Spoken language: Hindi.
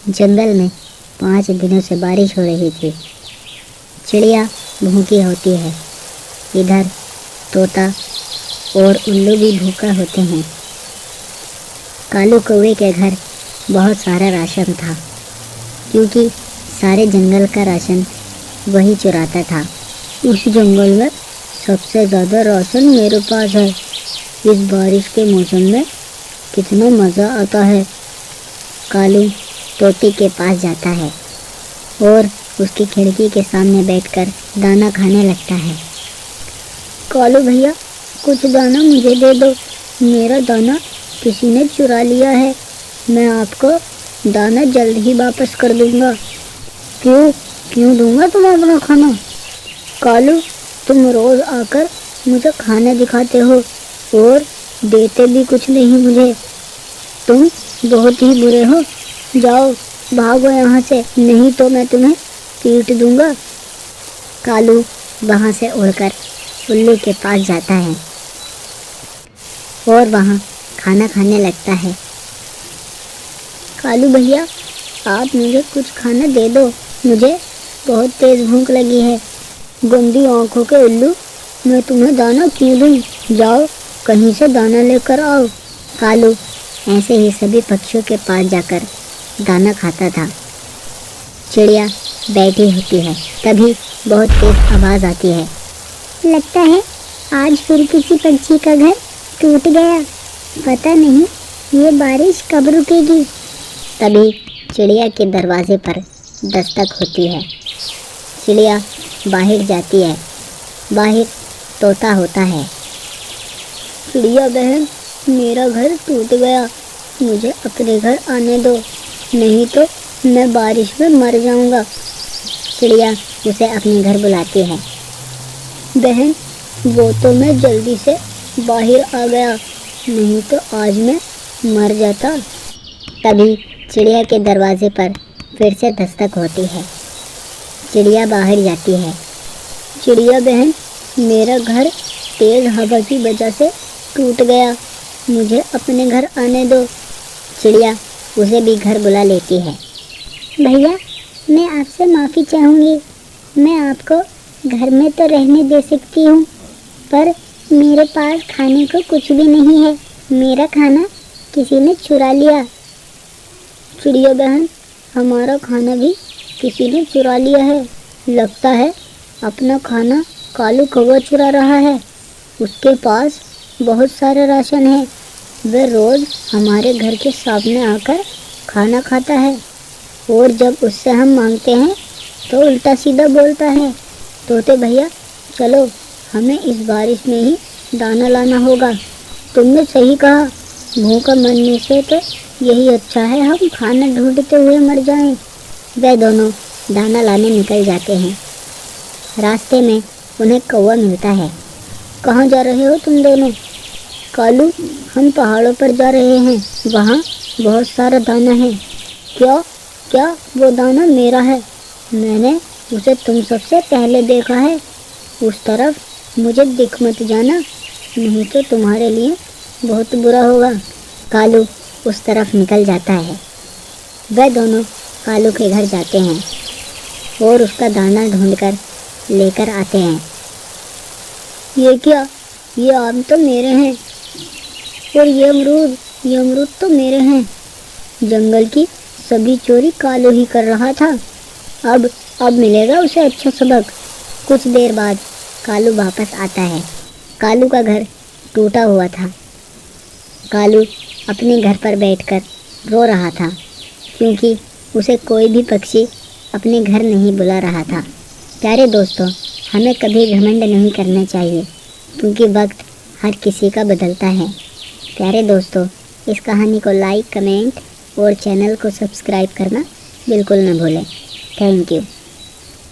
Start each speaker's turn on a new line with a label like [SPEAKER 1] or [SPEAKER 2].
[SPEAKER 1] जंगल में 5 दिनों से बारिश हो रही थी। चिड़िया भूखी होती है, इधर तोता और उल्लू भी भूखा होते हैं। कालू कौवे के घर बहुत सारा राशन था, क्योंकि सारे जंगल का राशन वही चुराता था। इस जंगल में सबसे ज़्यादा राशन मेरे पास है। इस बारिश के मौसम में कितना मज़ा आता है। कालू तोते के पास जाता है और उसकी खिड़की के सामने बैठकर दाना खाने लगता है। कालू भैया, कुछ दाना मुझे दे दो, मेरा दाना किसी ने चुरा लिया है। मैं आपको दाना जल्द ही वापस कर दूंगा। क्यों दूंगा तुम अपना खाना? कालू, तुम रोज आकर मुझे खाना दिखाते हो और देते भी कुछ नहीं मुझे। तुम बहुत ही बुरे हो। जाओ, भागो यहाँ से, नहीं तो मैं तुम्हें पीट दूंगा। कालू वहाँ से उड़कर उल्लू के पास जाता है और वहाँ खाना खाने लगता है। कालू भैया, आप मुझे कुछ खाना दे दो, मुझे बहुत तेज भूख लगी है। गंदी आंखों के उल्लू, मैं तुम्हें दाना क्यों दूं? जाओ, कहीं से दाना लेकर आओ। कालू ऐसे ही सभी पक्षियों के पास जाकर दाना खाता था। चिड़िया बैठी होती है, तभी बहुत तेज आवाज़ आती है। लगता है आज फिर किसी पक्षी का घर टूट गया। पता नहीं ये बारिश कब रुकेगी। तभी चिड़िया के दरवाजे पर दस्तक होती है। चिड़िया बाहर जाती है। बाहर तोता होता है। चिड़िया बहन, मेरा घर टूट गया, मुझे अपने घर आने दो, नहीं तो मैं बारिश में मर जाऊंगा। चिड़िया उसे अपने घर बुलाती है। बहन, वो तो मैं जल्दी से बाहर आ गया, नहीं तो आज मैं मर जाता। तभी चिड़िया के दरवाजे पर फिर से दस्तक होती है। चिड़िया बाहर जाती है। चिड़िया बहन, मेरा घर तेज हवा की वजह से टूट गया, मुझे अपने घर आने दो। चिड़िया उसे भी घर बुला लेती है। भैया, मैं आपसे माफ़ी चाहूँगी। मैं आपको घर में तो रहने दे सकती हूँ, पर मेरे पास खाने को कुछ भी नहीं है। मेरा खाना किसी ने चुरा लिया। चिड़िया बहन, हमारा खाना भी किसी ने चुरा लिया है। लगता है अपना खाना कालू कौवा चुरा रहा है। उसके पास बहुत सारा राशन है। वह रोज़ हमारे घर के सामने आकर खाना खाता है और जब उससे हम मांगते हैं तो उल्टा सीधा बोलता है। तोते भैया, चलो, हमें इस बारिश में ही दाना लाना होगा। तुमने सही कहा, भूखा मरने से तो यही अच्छा है हम खाना ढूंढते हुए मर जाएं। वे दोनों दाना लाने निकल जाते हैं। रास्ते में उन्हें कौवा मिलता है। कहाँ जा रहे हो तुम दोनों? कालू, हम पहाड़ों पर जा रहे हैं, वहाँ बहुत सारा दाना है। क्या वो दाना मेरा है? मैंने उसे तुम सबसे पहले देखा है। उस तरफ मुझे दिख मत जाना, नहीं तो तुम्हारे लिए बहुत बुरा होगा। कालू उस तरफ निकल जाता है। वह दोनों कालू के घर जाते हैं और उसका दाना ढूंढकर लेकर आते हैं। ये क्या? ये आम तो मेरे हैं और ये अमरूद तो मेरे हैं। जंगल की सभी चोरी कालू ही कर रहा था। अब मिलेगा उसे अच्छा सबक। कुछ देर बाद कालू वापस आता है। कालू का घर टूटा हुआ था। कालू अपने घर पर बैठकर रो रहा था, क्योंकि उसे कोई भी पक्षी अपने घर नहीं बुला रहा था। प्यारे दोस्तों, हमें कभी घमंड नहीं करना चाहिए, क्योंकि वक्त हर किसी का बदलता है। प्यारे दोस्तों, इस कहानी को लाइक, कमेंट और चैनल को सब्सक्राइब करना बिल्कुल न भूलें। Thank you.